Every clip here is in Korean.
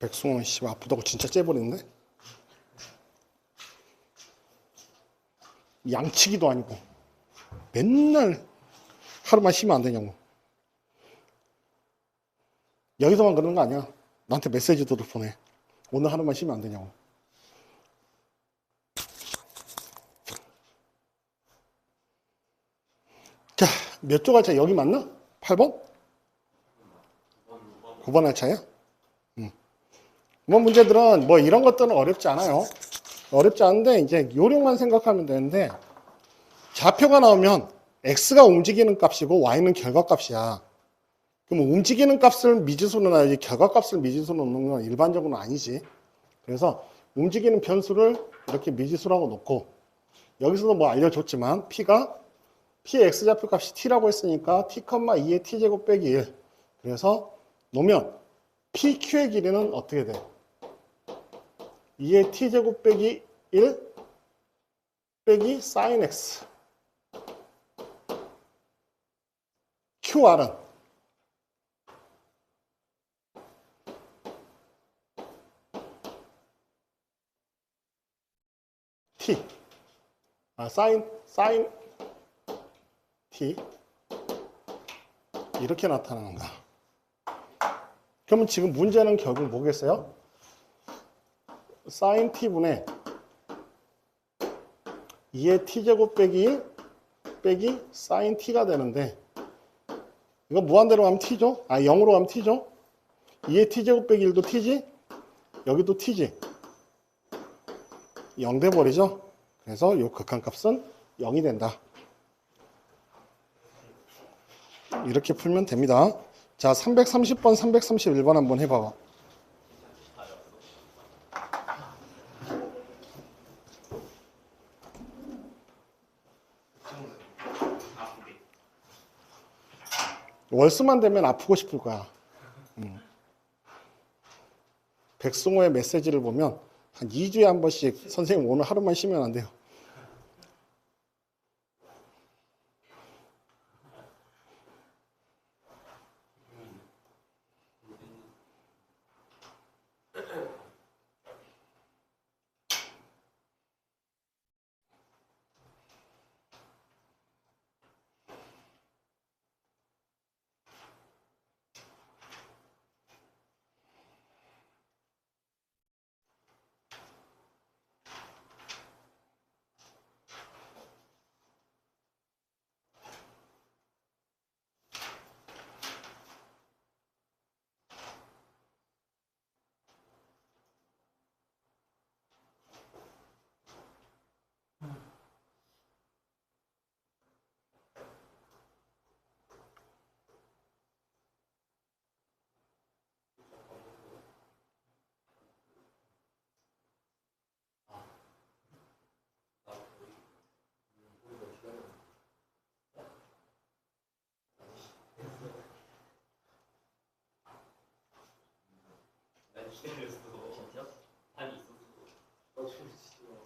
백승호 씨 아프다고 진짜 째버리는데? 양치기도 아니고 맨날 하루만 쉬면 안 되냐고. 여기서만 그러는 거 아니야. 나한테 메시지도 보내. 오늘 하루만 쉬면 안 되냐고. 자, 몇 조 갈차 여기 맞나? 8번? 9번 할차야? 뭐 문제들은 뭐 이런 것들은 어렵지 않아요. 어렵지 않은데 이제 요령만 생각하면 되는데 좌표가 나오면 x가 움직이는 값이고 y는 결과값이야. 그럼 움직이는 값을 미지수로 놔야지 결과값을 미지수로 놓는 건 일반적으로는 아니지. 그래서 움직이는 변수를 이렇게 미지수라고 놓고 여기서도 뭐 알려줬지만 p의 x좌표 값이 t라고 했으니까 t, 2의 t제곱 빼기 1. 그래서 놓으면 pq의 길이는 어떻게 돼? 2의 t제곱 빼기 1 빼기 sin x. qr은 t. sin t. 이렇게 나타나는 거야. 그러면 지금 문제는 결국 뭐겠어요? sin t분의 2의 t제곱 빼기 1 빼기 sin t가 되는데 이거 무한대로 가면 t죠? 0으로 가면 t죠? 2의 t제곱 빼기 1도 t지? 여기도 t지? 0 돼버리죠? 그래서 이 극한값은 0이 된다. 이렇게 풀면 됩니다. 자, 330번, 331번 한번 해봐봐. 월수만 되면 아프고 싶을 거야. 백승호의 메시지를 보면 한 2주에 한 번씩 선생님 오늘 하루만 쉬면 안 돼요.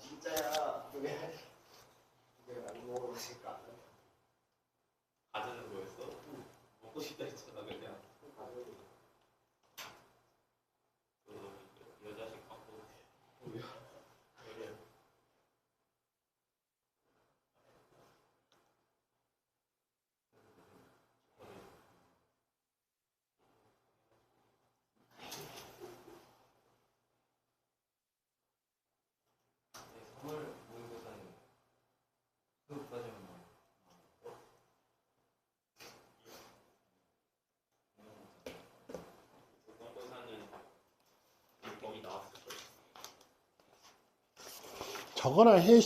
진짜야. 왜 안 먹었을까? 가자는 거였어? 먹고 싶다 했잖아 그냥. 그 여자식 갖고 선물 모의고사는 수업까지만 모의고사는 거기 나왔을 거야. 저거나 해,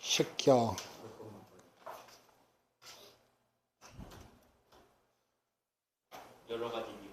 새끼야. 여러 가지 이유.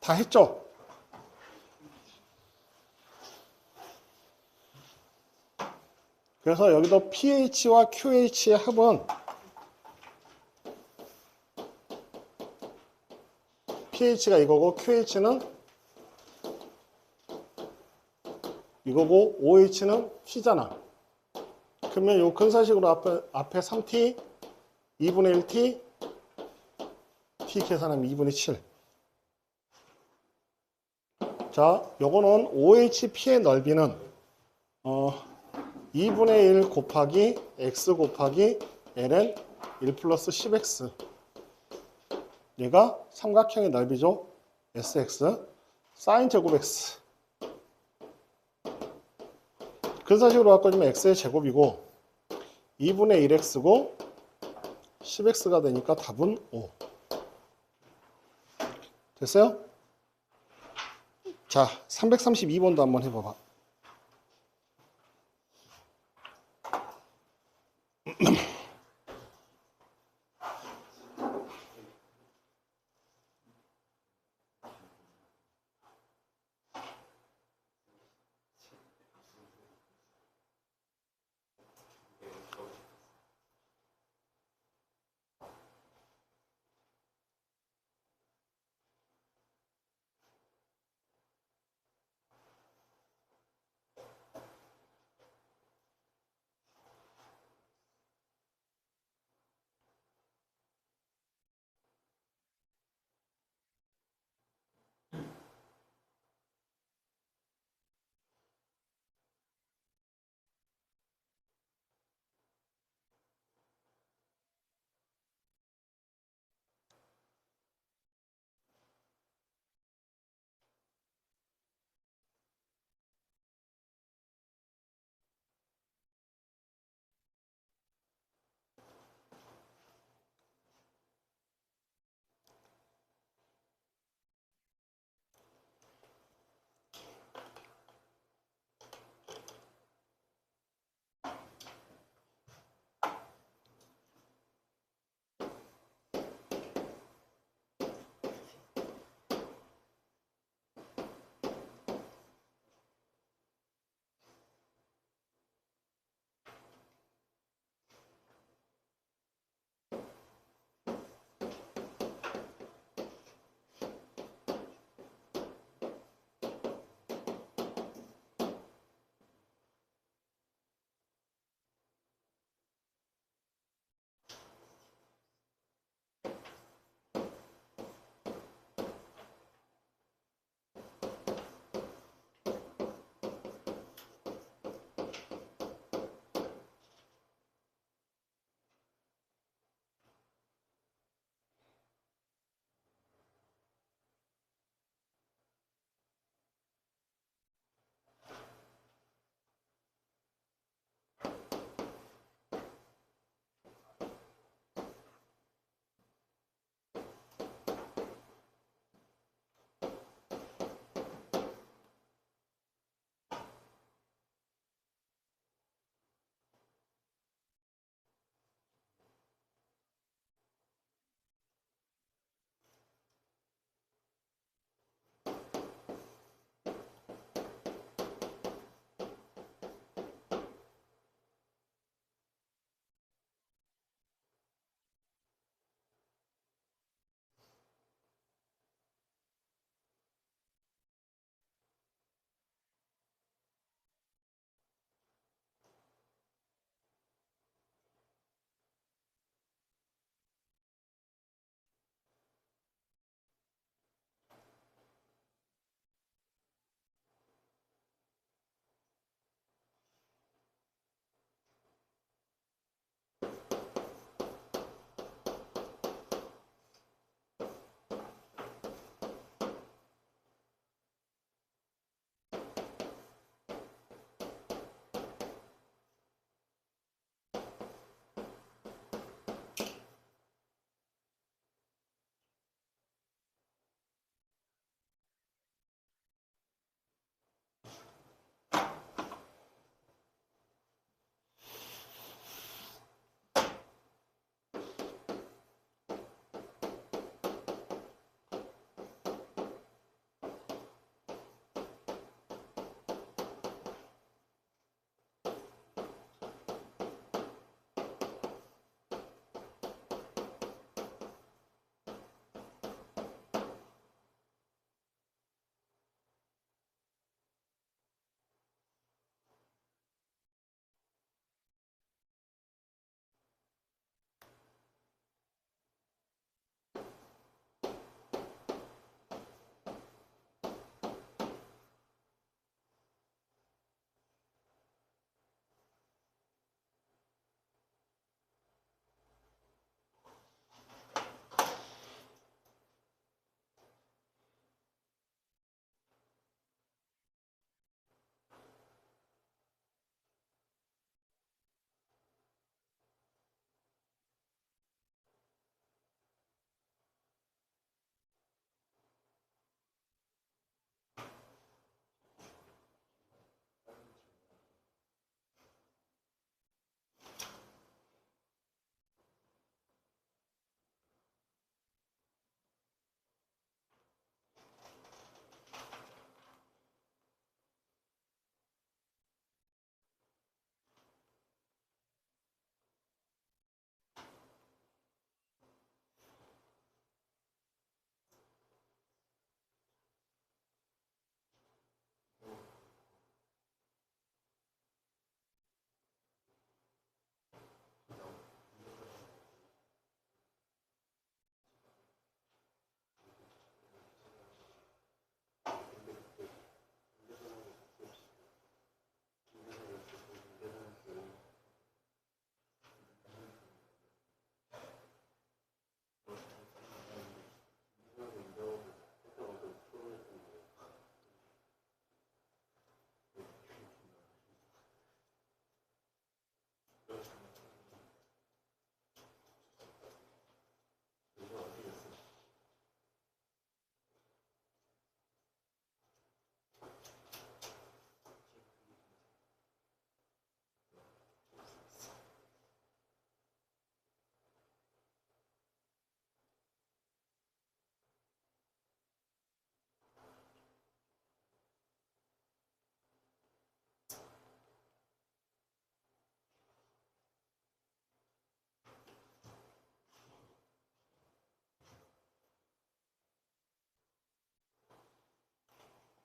다 했죠? 그래서 여기도 pH와 qH의 합은 pH가 이거고 qH는 이거고 OH는 T잖아. 그러면 요 근사식으로 앞에 3T, 2분의 1T, T 계산하면 2분의 7. 자, 요거는 OHP의 넓이는 2분의 1 곱하기 X 곱하기 Ln 1 플러스 10X. 얘가 삼각형의 넓이죠. SX. 사인 제곱 X. 근사식으로 바꿔주면 X의 제곱이고 2분의 1X고 10X가 되니까 답은 5. 됐어요? 자, 332번도 한번 해봐봐.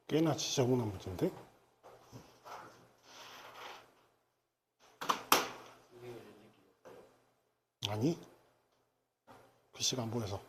꽤나 지저분한 문제인데? 아니, 글씨가 안 보여서.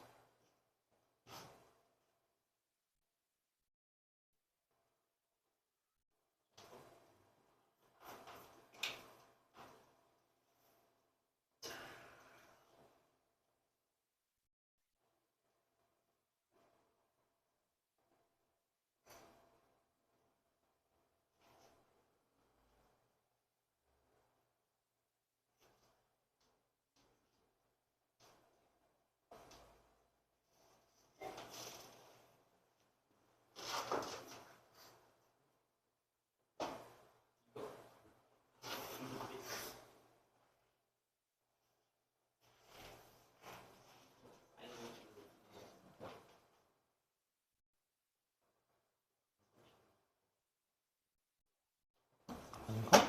아닌가?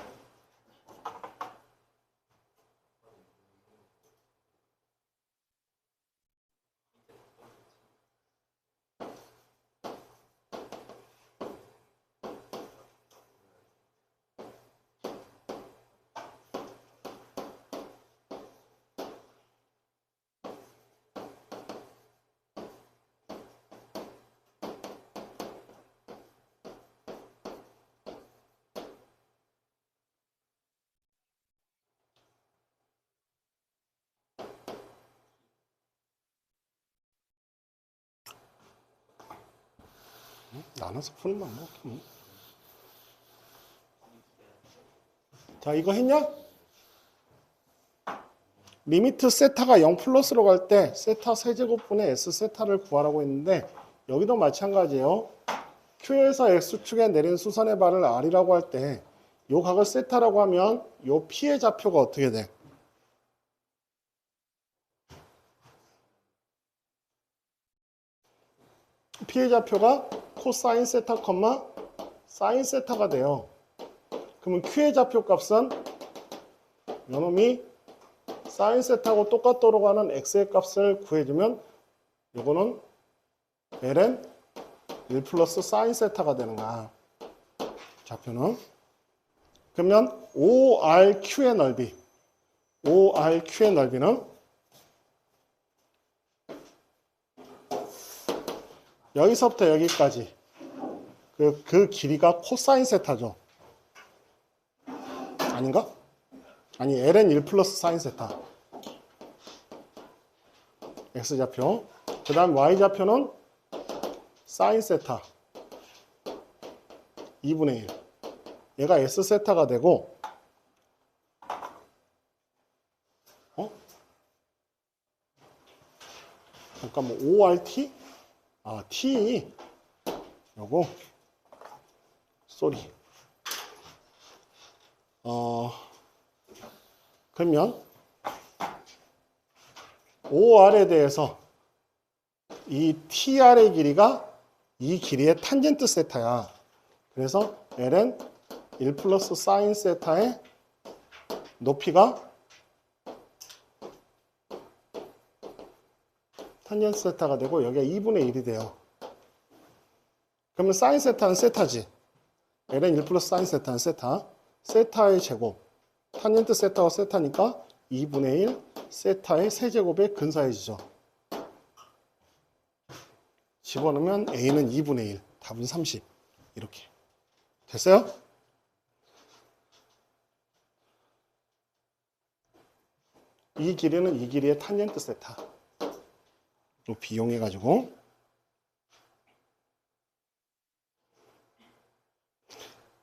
나눠서 푸는 방법 없겠네. 자, 이거 했냐? 리미트 세타가 0 플러스로 갈 때 세타 세제곱분의 S 세타를 구하라고 했는데 여기도 마찬가지예요. Q에서 X축에 내린 수선의 발을 R이라고 할 때 요 각을 세타라고 하면 요 P의 좌표가 어떻게 돼? P의 좌표가 코사인 세타, 사인 세타가 돼요. 그러면 Q의 좌표 값은 요놈이 사인 세타하고 똑같도록 하는 X의 값을 구해주면 요거는 ln 1 플러스 사인 세타가 되는 거야. 좌표는. 그러면 ORQ의 넓이, ORQ의 넓이는 여기서부터 여기까지 그 길이가 코사인 세타죠. 아닌가? 아니, ln 1 플러스 사인 세타. X좌표. 그 다음 Y좌표는 사인 세타. 2분의 1. 얘가 S 세타가 되고, 잠깐만, ORT? 아, T. 요거. 쏘리. 그러면 OR에 대해서 이 TR의 길이가 이 길이의 탄젠트 세타야. 그래서 ln 1 플러스 사인 세타의 높이가 탄젠트 세타가 되고 여기가 2분의 1이 돼요. 그러면 사인 세타는 세타지. ln 1 플러스 사인 세타는 세타. 세타의 제곱. 탄젠트 세타와 세타니까 2분의 1 세타의 세제곱에 근사해지죠. 집어넣으면 A는 2분의 1, 답은 30. 이렇게. 됐어요? 이 길이는 이 길이의 탄젠트 세타. 높이 이용해가지고.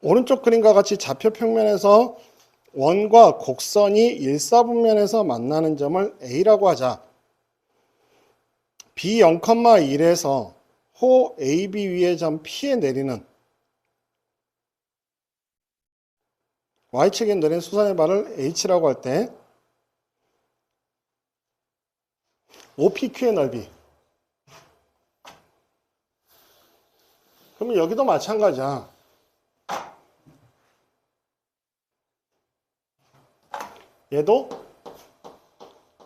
오른쪽 그림과 같이 좌표 평면에서 원과 곡선이 일사분면에서 만나는 점을 A라고 하자. B 0,1에서 호 AB 위의 점 P에 내리는 Y축에 내린 수선의 발을 H라고 할 때 OPQ의 넓이. 그러면 여기도 마찬가지야. 얘도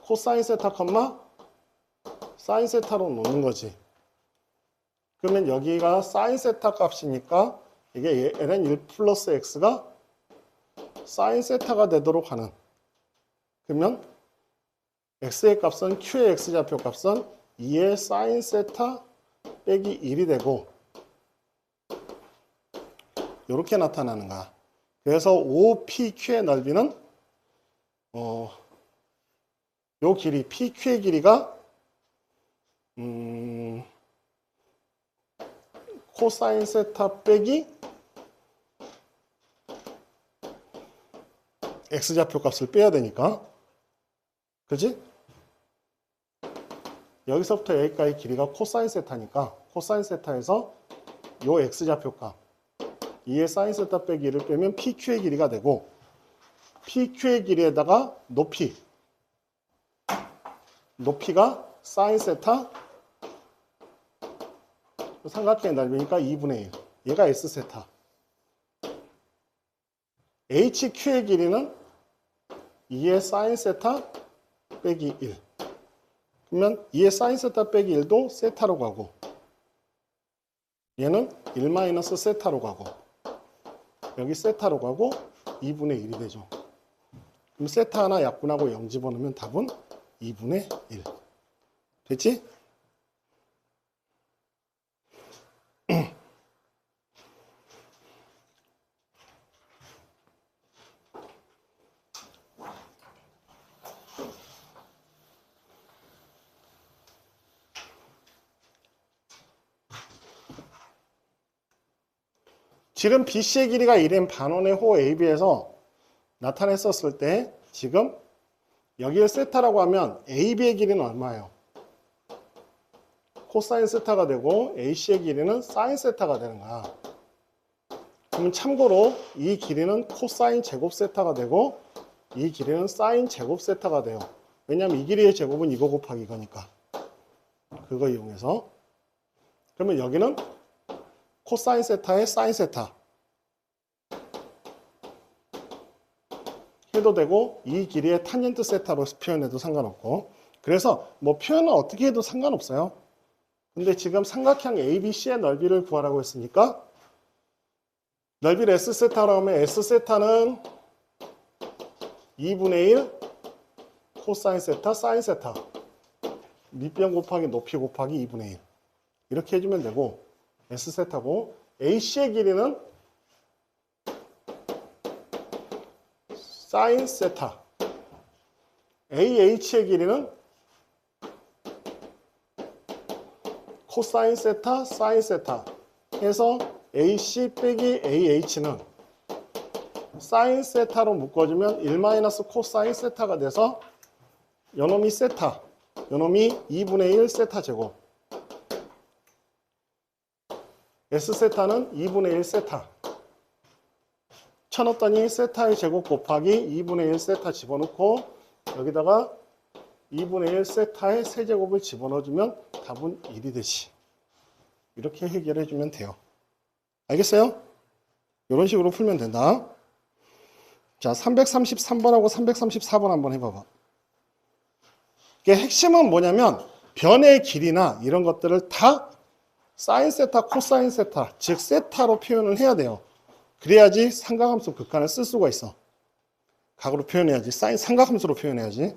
코사인 세타, 사인 세타로 놓는 거지. 그러면 여기가 사인 세타 값이니까 이게 ln 1 플러스 x가 사인 세타가 되도록 하는. 그러면 x의 값은 q의 x좌표 값은 2의 사인 세타 빼기 1이 되고 이렇게 나타나는 거야. 그래서 OPQ의 넓이는 요 길이 PQ의 길이가 코사인 세타 빼기 x좌표 값을 빼야 되니까, 그지? 여기서부터 여기까지 길이가 코사인 세타니까 코사인 세타에서 요 x좌표 값 2의 사인 세타 빼기 1을 빼면 PQ의 길이가 되고, PQ의 길이에다가 높이가 사인 세타 삼각형의 넓이니까 2분의 1. 얘가 S세타. HQ의 길이는 2의 사인 세타 빼기 1. 그러면 2의 사인 세타 빼기 1도 세타로 가고, 얘는 1 마이너스 세타로 가고, 여기 세타로 가고 2분의 1이 되죠. 그럼 세타 하나 약분하고 0 집어넣으면 답은 2분의 1. 됐지? 지금 BC의 길이가 1인 반원의 호 AB에서 나타냈었을 때 지금 여기를 세타라고 하면 AB의 길이는 얼마예요? 코사인 세타가 되고 AC의 길이는 사인 세타가 되는 거야. 그러면 참고로 이 길이는 코사인 제곱 세타가 되고 이 길이는 사인 제곱 세타가 돼요. 왜냐하면 이 길이의 제곱은 이거 곱하기 이거니까. 그거 이용해서. 그러면 여기는 코사인 세타의 사인 세타 해도 되고 이 길이의 탄젠트 세타로 표현해도 상관없고, 그래서 뭐 표현은 어떻게 해도 상관없어요. 근데 지금 삼각형 ABC의 넓이를 구하라고 했으니까 넓이를 S세타라고 하면 S세타는 2분의 1 코사인 세타 사인 세타 밑변 곱하기 높이 곱하기 2분의 1 이렇게 해주면 되고, S세타고 AC의 길이는 사인 세타 AH의 길이는 코사인 세타 사인 세타 해서 AC 빼기 AH는 사인 세타로 묶어주면 1 마이너스 코사인 세타가 돼서 요놈이 세타, 요놈이 2분의 1 세타 제곱, S세타는 2분의 1 세타 쳐넣었더니 세타의 제곱 곱하기 2분의 1 세타 집어넣고 여기다가 2분의 1 세타의 세제곱을 집어넣어주면 답은 1이 되지. 이렇게 해결해 주면 돼요. 알겠어요? 이런 식으로 풀면 된다. 자, 333번하고 334번 한번 해봐봐. 이게 핵심은 뭐냐면 변의 길이나 이런 것들을 다 사인 세타, 코사인 세타, 즉 세타로 표현을 해야 돼요. 그래야지 삼각함수 극한을 쓸 수가 있어. 각으로 표현해야지. 사인 삼각함수로 표현해야지.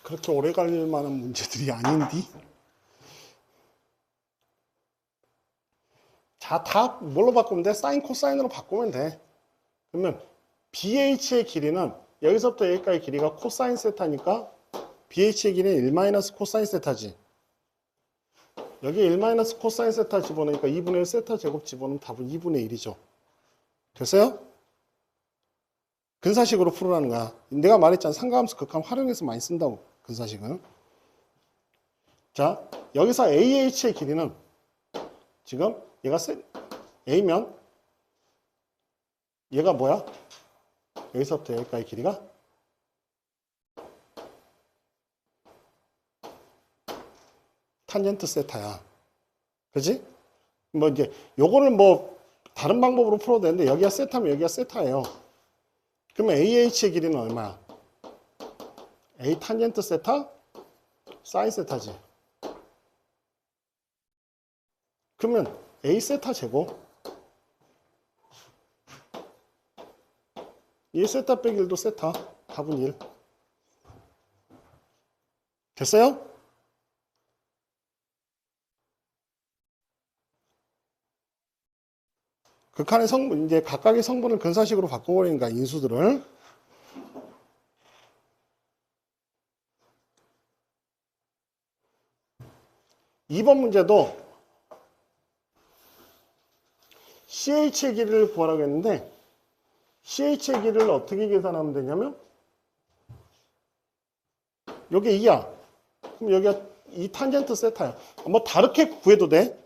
그렇게 오래 걸릴 만한 문제들이 아닌디. 자, 다 뭘로 바꾸면 돼? 사인 코사인으로 바꾸면 돼. 그러면 BH의 길이는 여기서부터 여기까지 길이가 코사인 세타니까 BH의 길이는 1 코사인 세타지. 여기 1 코사인 세타 집어넣으니까 2분의 1 세타 제곱 집어넣으면 답은 2분의 1이죠. 됐어요? 근사식으로 풀으라는 거야. 내가 말했잖아. 상가함수 극함 활용해서 많이 쓴다고. 근사식은. 자, 여기서 AH의 길이는 지금 얘가 A면 얘가 뭐야? 여기서부터 여기까지 길이가 탄젠트 세타야. 그지? 뭐 이제 요거를 뭐 다른 방법으로 풀어도 되는데 여기가 세타면 여기가 세타예요. 그러면 AH의 길이는 얼마야? A 탄젠트 세타 사인 세타지. 그러면 A 세타 제곱 1 세타 빼기 1도 세타 답은 1. 됐어요? 극한의 성분, 이제 각각의 성분을 근사식으로 바꿔버리니까 인수들을. 이번 문제도 CH의 길이를 구하라고 했는데 CH의 길이를 어떻게 계산하면 되냐면 여기 2야. 그럼 여기가 2 탄젠트 세타야. 뭐 다르게 구해도 돼.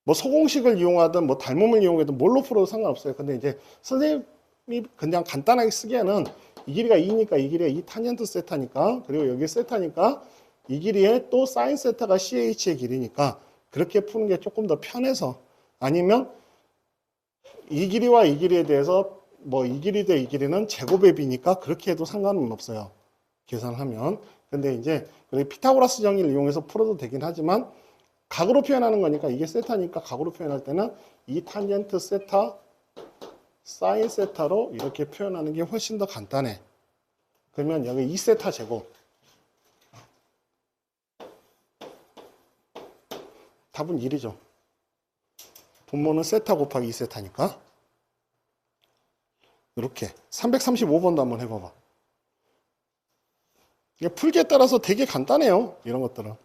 뭐 소공식을 이용하든 뭐 닮음을 이용하든 뭘로 풀어도 상관없어요. 근데 이제 선생님이 그냥 간단하게 쓰기에는 이 길이가 2니까 이 길이가 2 탄젠트 세타니까 그리고 여기 세타니까 이 길이에 또 사인 세타가 CH의 길이니까 그렇게 푸는 게 조금 더 편해서 아니면 이 길이와 이 길이에 대해서 뭐 이 길이 대 이 길이는 제곱의 비니까 그렇게 해도 상관은 없어요. 계산하면. 근데 이제 피타고라스 정의를 이용해서 풀어도 되긴 하지만 각으로 표현하는 거니까 이게 세타니까 각으로 표현할 때는 이 탄젠트 세타 사인 세타로 이렇게 표현하는 게 훨씬 더 간단해. 그러면 여기 2세타 제곱 답은 1이죠. 분모는 세타 곱하기 2세타니까 이렇게 335번도 한번 해봐봐. 이게 풀기에 따라서 되게 간단해요. 이런 것들은.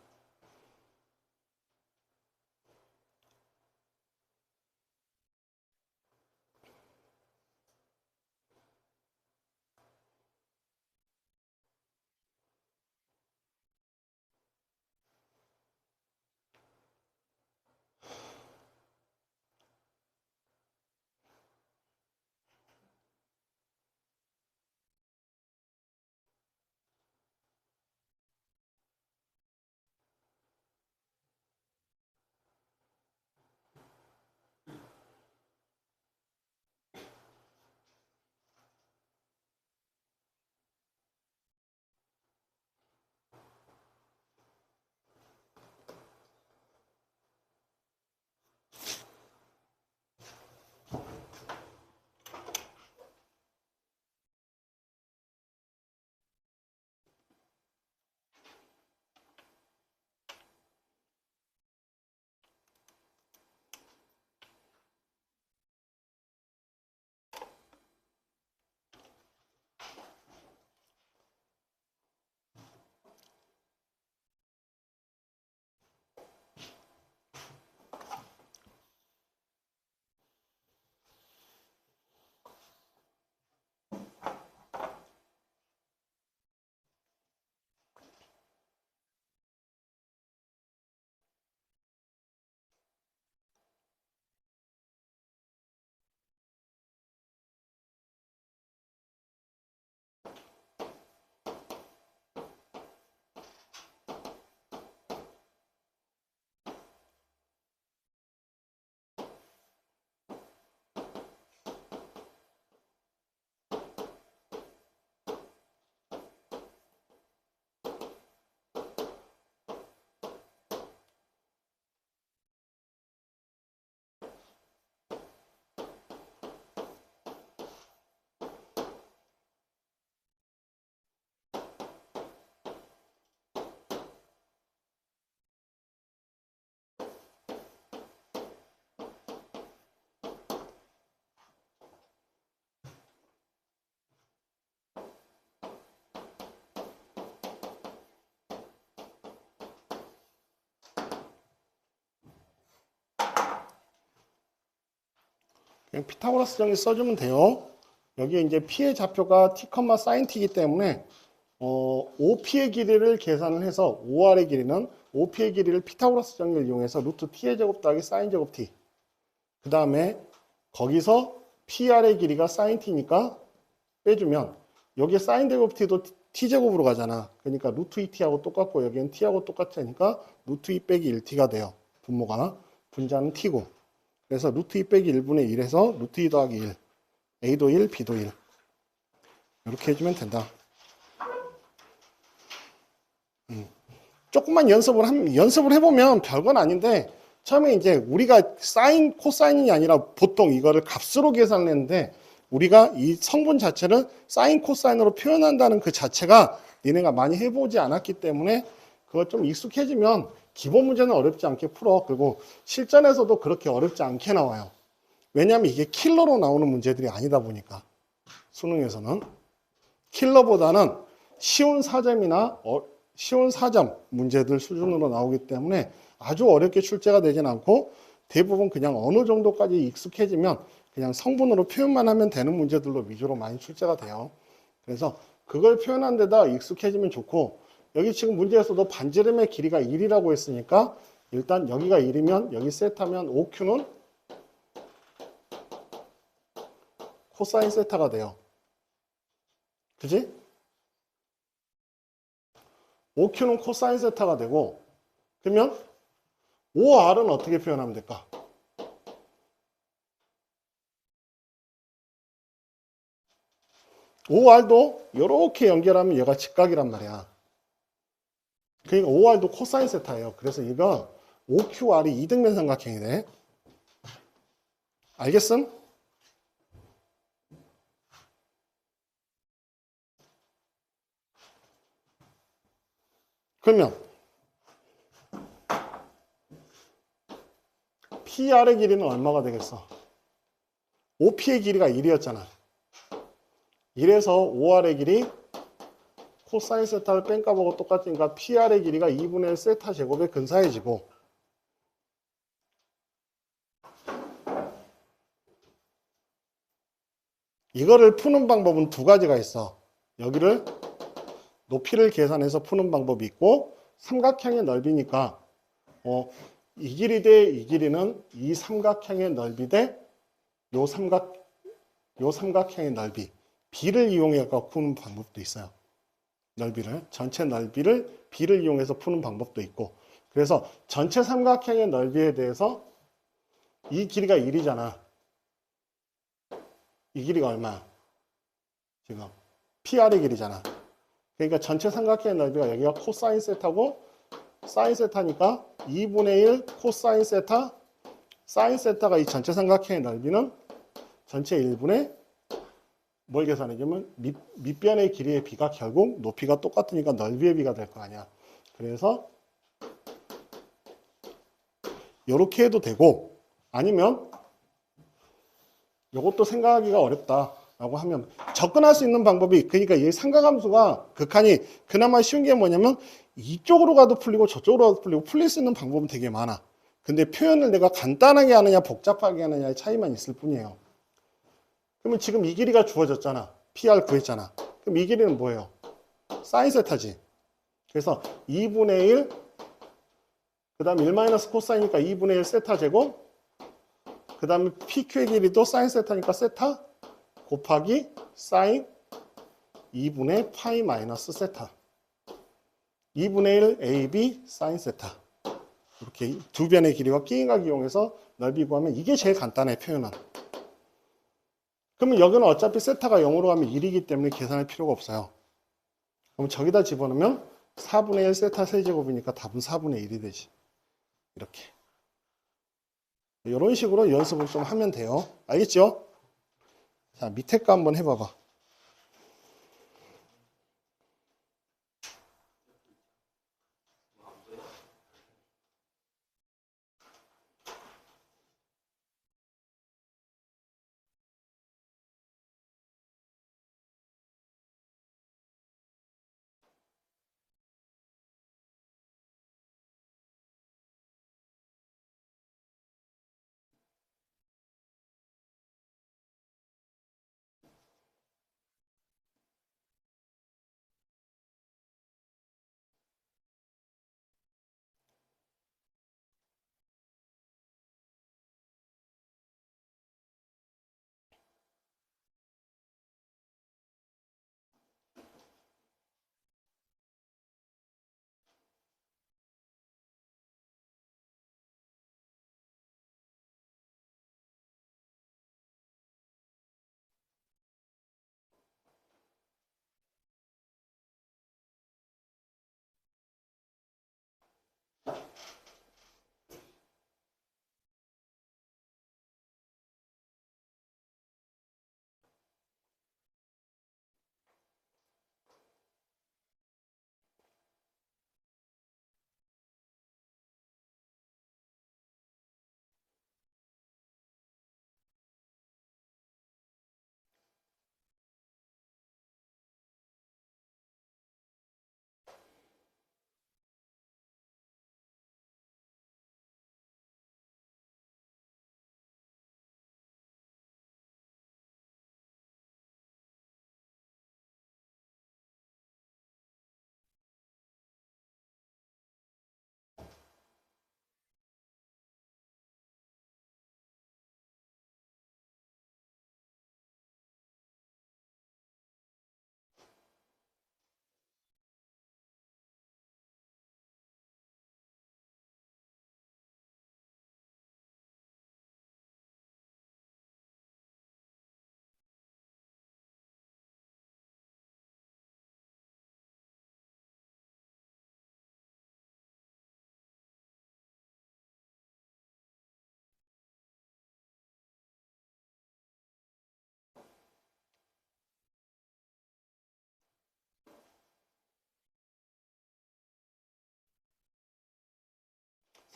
피타고라스 정리 써주면 돼요. 여기 이제 P의 좌표가 T, sin T이기 때문에 OP의 길이를 계산을 해서 OR의 길이는 OP의 길이를 피타고라스 정리를 이용해서 루트 T의 제곱 더하기 sin 제곱 T. 그 다음에 거기서 PR의 길이가 sin T니까 빼주면 여기에 sin 제곱 T도 T제곱으로 가잖아. 그러니까 루트 2T하고 똑같고 여기는 T하고 똑같으니까 루트 2 빼기 1T가 돼요. 분모가. 분자는 T고. 그래서 루트 2 빼기 1분의 1에서 루트 2 더하기 1. A도 1, B도 1. 이렇게 해주면 된다. 조금만 연습을 해보면 별건 아닌데 처음에 이제 우리가 사인, 코사인이 아니라 보통 이거를 값으로 계산을 했는데 우리가 이 성분 자체를 사인, 코사인으로 표현한다는 그 자체가 니네가 많이 해보지 않았기 때문에 그거 좀 익숙해지면 기본 문제는 어렵지 않게 풀어. 그리고 실전에서도 그렇게 어렵지 않게 나와요. 왜냐하면 이게 킬러로 나오는 문제들이 아니다 보니까 수능에서는 킬러보다는 쉬운 4점이나 쉬운 4점 문제들 수준으로 나오기 때문에 아주 어렵게 출제가 되진 않고 대부분 그냥 어느 정도까지 익숙해지면 그냥 성분으로 표현만 하면 되는 문제들로 위주로 많이 출제가 돼요. 그래서 그걸 표현한 데다 익숙해지면 좋고 여기 지금 문제에서도 반지름의 길이가 1이라고 했으니까 일단 여기가 1이면 여기 세타면 OQ는 코사인 세타가 돼요. 그지? OQ는 코사인 세타가 되고 그러면 OR은 어떻게 표현하면 될까? OR도 이렇게 연결하면 얘가 직각이란 말이야. 그러니까 OR도 코사인 세타예요. 그래서 이거 OQR이 이등변 삼각형이 돼. 알겠음? 그러면 PR의 길이는 얼마가 되겠어? OP의 길이가 1이었잖아. 1에서 OR의 길이 코사인 세타를 뺀 값하고 똑같으니까 PR의 길이가 2분의 1 세타 제곱에 근사해지고 이거를 푸는 방법은 두 가지가 있어. 여기를 높이를 계산해서 푸는 방법이 있고 삼각형의 넓이니까 이 길이 대 이 길이는 이 삼각형의 넓이 대 요 삼각형의 넓이 B를 이용해 갖고 푸는 방법도 있어요. 넓이를 전체 넓이를 B를 이용해서 푸는 방법도 있고 그래서 전체 삼각형의 넓이에 대해서 이 길이가 1이잖아. 이 길이가 얼마야? 지금 PR의 길이잖아. 그러니까 전체 삼각형의 넓이가 여기가 코사인 세타고 사인 세타니까 2분의 1 코사인 세타 사인 세타가 이 전체 삼각형의 넓이는 전체 1분의 뭘 계산해주면 밑변의 길이의 비가 결국 높이가 똑같으니까 넓이의 비가 될 거 아니야. 그래서 이렇게 해도 되고 아니면 이것도 생각하기가 어렵다라고 하면 접근할 수 있는 방법이 그러니까 이 삼각함수가 극한이 그나마 쉬운 게 뭐냐면 이쪽으로 가도 풀리고 저쪽으로 가도 풀리고 풀릴 수 있는 방법은 되게 많아. 근데 표현을 내가 간단하게 하느냐 복잡하게 하느냐의 차이만 있을 뿐이에요. 그러면 지금 이 길이가 주어졌잖아. PR 구했잖아. 그럼 이 길이는 뭐예요? 사인 세타지. 그래서 2분의 1, 그 다음 1 마이너스 코사이니까 2분의 1 세타 제곱, 그 다음에 PQ의 길이도 사인 세타니까 세타 곱하기 사인 2분의 파이 마이너스 세타. 2분의 1 AB 사인 세타. 이렇게 두 변의 길이와 끼인각 이용해서 넓이 구하면 이게 제일 간단해, 표현은. 그러면 여기는 어차피 세타가 0으로 가면 1이기 때문에 계산할 필요가 없어요. 그럼 저기다 집어넣으면 4분의 1 세타 세제곱이니까 답은 4분의 1이 되지. 이렇게. 이런 식으로 연습을 좀 하면 돼요. 알겠죠? 자, 밑에 거 한번 해봐봐.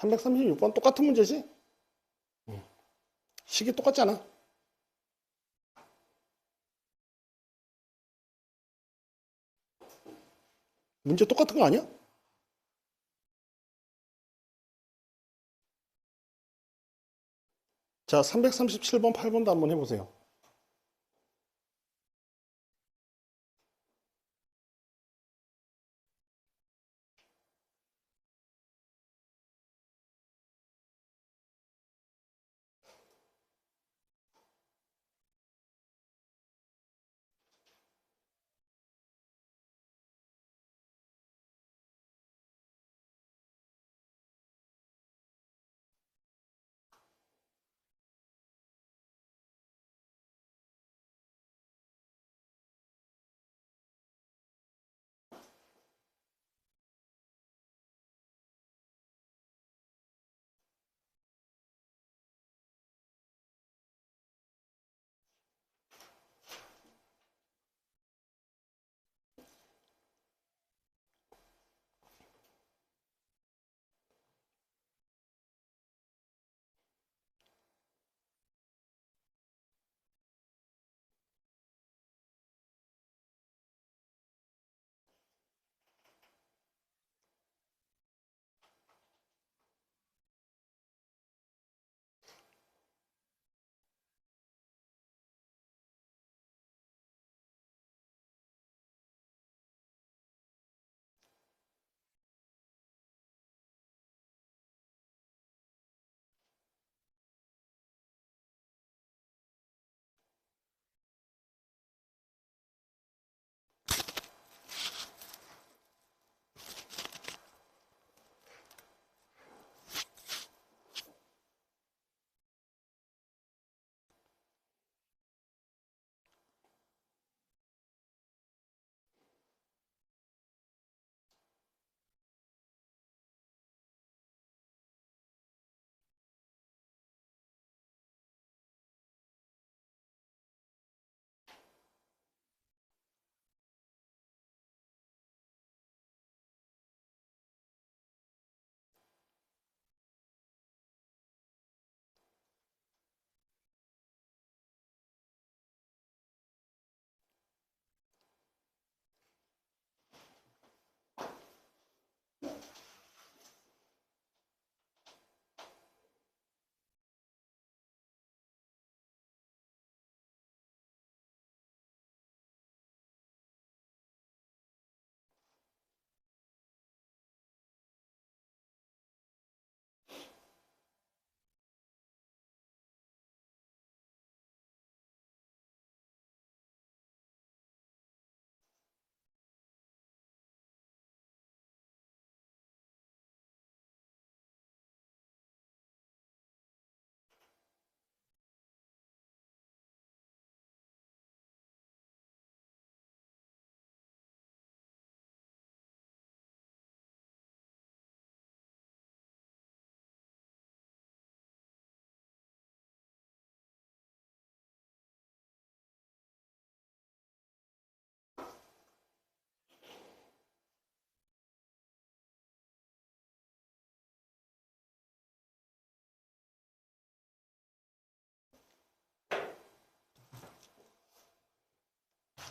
336번 똑같은 문제지? 식이 똑같잖아. 문제 똑같은 거 아니야? 자, 337번, 8번도 한번 해보세요.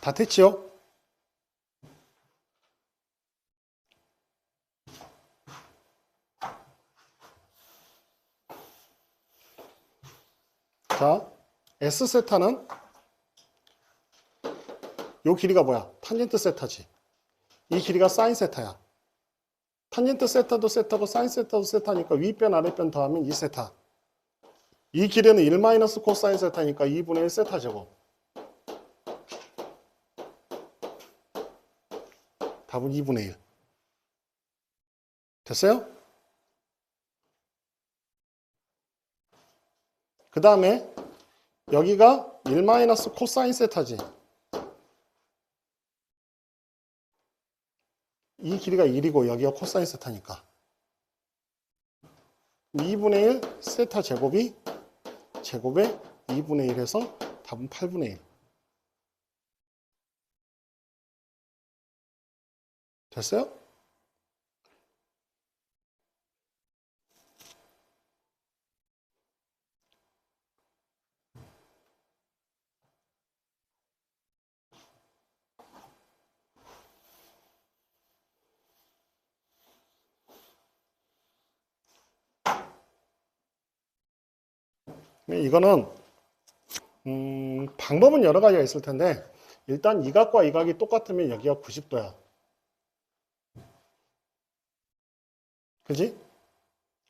다 됐지요? 자, S세타는 요 길이가 뭐야? 탄젠트 세타지. 이 길이가 사인 세타야. 탄젠트 세타도 세타고 사인 세타도 세타니까 윗변 아랫변 더하면 2세타. 이 길이는 1 코사인 세타니까 2분의 1 세타 제곱. 답은 2분의 1. 됐어요? 그 다음에 여기가 1 코사인 세타지. 이 길이가 1이고 여기가 코사인 세타니까 2분의 1 세타 제곱이 제곱에 2분의 1 해서 답은 8분의 1. 됐어요? 이거는 방법은 여러 가지가 있을 텐데 일단 이 각과 이 각이 똑같으면 여기가 90도야. 그지?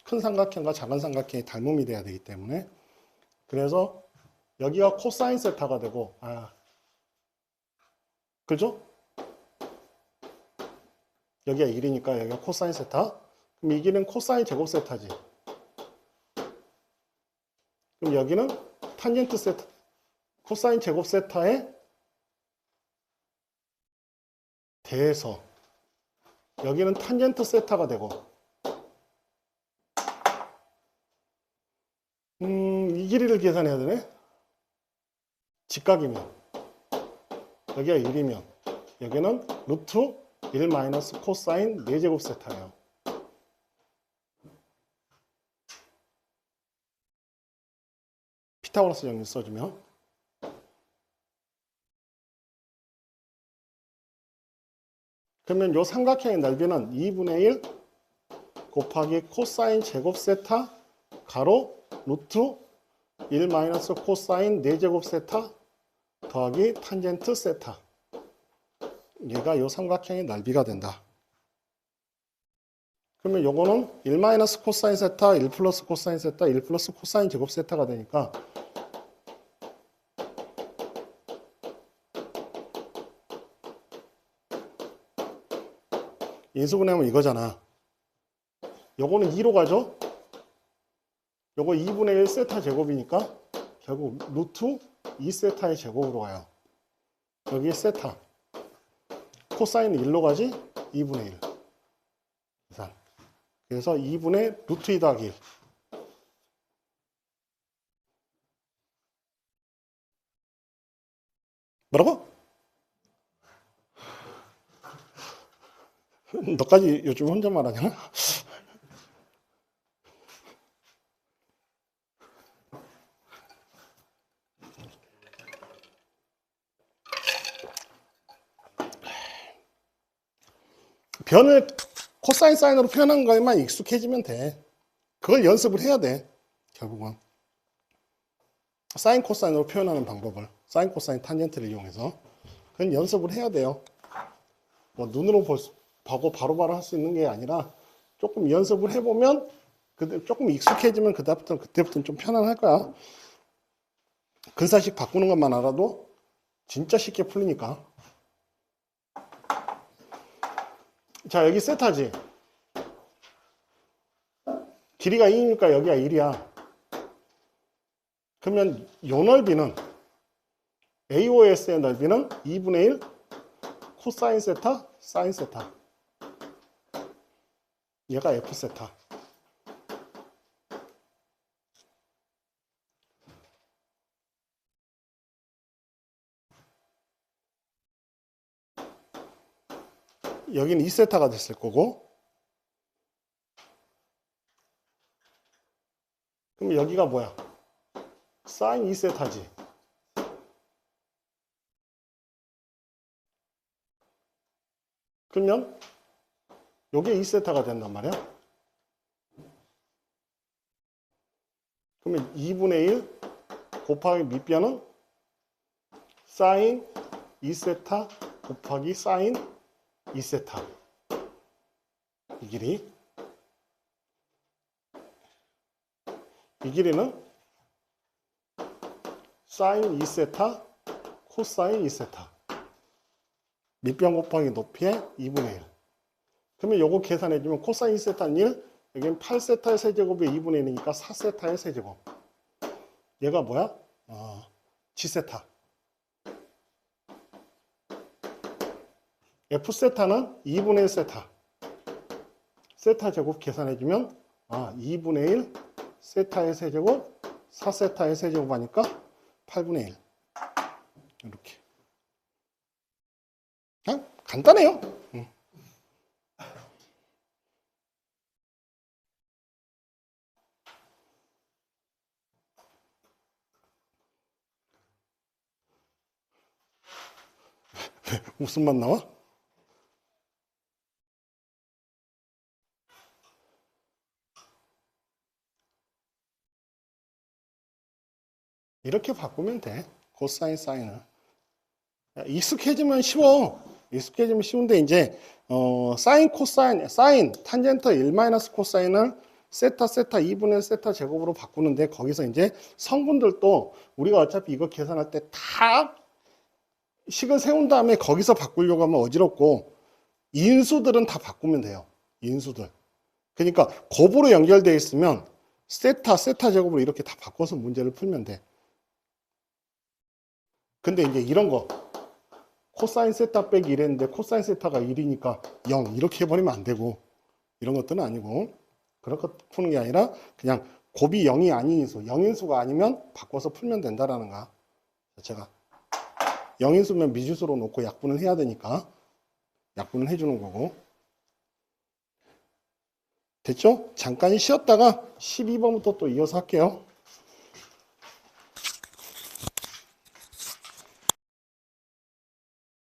큰 삼각형과 작은 삼각형이 닮음이 돼야 되기 때문에 그래서 여기가 코사인 세타가 되고 그죠? 여기가 1이니까 여기가 코사인 세타. 그럼 이 길은 코사인 제곱 세타지. 그럼 여기는 탄젠트 세타, 코사인 제곱 세타에 대해서 여기는 탄젠트 세타가 되고 이 길이를 계산해야 되네. 직각이면 여기가 1이면 여기는 루트 1 마이너스 코사인 4제곱 세타예요. 피타고라스 정리 써주면 그러면 이 삼각형의 넓이는 2분의 1 곱하기 코사인 제곱 세타 가로 루트 1 마이너스 코사인 4제곱 세타 더하기 탄젠트 세타. 얘가 이 삼각형의 넓이가 된다. 그러면 요거는 1 마이너스 코사인 세타, 1 플러스 코사인 세타, 1 플러스 코사인 제곱 세타가 되니까 인수분해하면 이거잖아. 요거는 2로 가죠? 요거 2분의 1 세타 제곱이니까 결국 루트 2 세타의 제곱으로 가요. 여기 세타. 코사인 1로 가지? 2분의 1. 계산. 그래서 2분의 루트 2 더하기 1. 뭐라고? 너까지 요즘 혼자 말하냐? 변을 코사인 사인으로 표현한 거에만 익숙해지면 돼. 그걸 연습을 해야 돼. 결국은 사인 코사인으로 표현하는 방법을 사인 코사인 탄젠트를 이용해서 그건 연습을 해야 돼요. 뭐 눈으로 보고 바로바로 할 수 있는 게 아니라 조금 연습을 해보면 조금 익숙해지면 그때부터는 좀 편안할 거야. 근사식 바꾸는 것만 알아도 진짜 쉽게 풀리니까. 자, 여기 세타지. 길이가 2니까 여기가 1이야. 그러면 요 넓이는 AOS의 넓이는 2분의 1 코사인 세타, 사인 세타. 얘가 F 세타. 여기는 2세타가 됐을 거고 그럼 여기가 뭐야? 사인 2세타지. 그러면 요게 2세타가 된단 말이야. 그러면 2분의 1 곱하기 밑변은 사인 2세타 곱하기 사인 2세타. 이 길이. 이 길이는 사인 2세타 코사인 2세타. 밑변 곱하기 높이의 2분의 1. 그러면 요거 계산해주면 코사인 2세타는 1, 여기는 8세타의 세제곱이 2분의 1이니까 4세타의 세제곱. 얘가 뭐야? G세타. F세타는 2분의 1 세타. 세타 제곱 계산해주면 2분의 1 세타의 세제곱 4세타의 세제곱 하니까 8분의 1. 이렇게. 간단해요. 웃음만 나와? 이렇게 바꾸면 돼. 코사인, 사인을. 익숙해지면 쉬워. 익숙해지면 쉬운데 이제 사인, 코사인, 사인, 탄젠트 1 마이너스 코사인을 세타 2분의 세타 제곱으로 바꾸는데 거기서 이제 성분들도 우리가 어차피 이거 계산할 때 다 식을 세운 다음에 거기서 바꾸려고 하면 어지럽고 인수들은 다 바꾸면 돼요. 인수들. 그러니까 곱으로 연결되어 있으면 세타 제곱으로 이렇게 다 바꿔서 문제를 풀면 돼. 근데 이제 이런 거 코사인 세타 빼기 1했는데 코사인 세타가 1이니까 0 이렇게 해버리면 안 되고 이런 것들은 아니고 그렇게 푸는 게 아니라 그냥 곱이 0이 아닌 인수 0인수가 아니면 바꿔서 풀면 된다라는 거. 제가 0인수면 미지수로 놓고 약분을 해야 되니까 약분을 해주는 거고. 됐죠? 잠깐 쉬었다가 12번부터 또 이어서 할게요.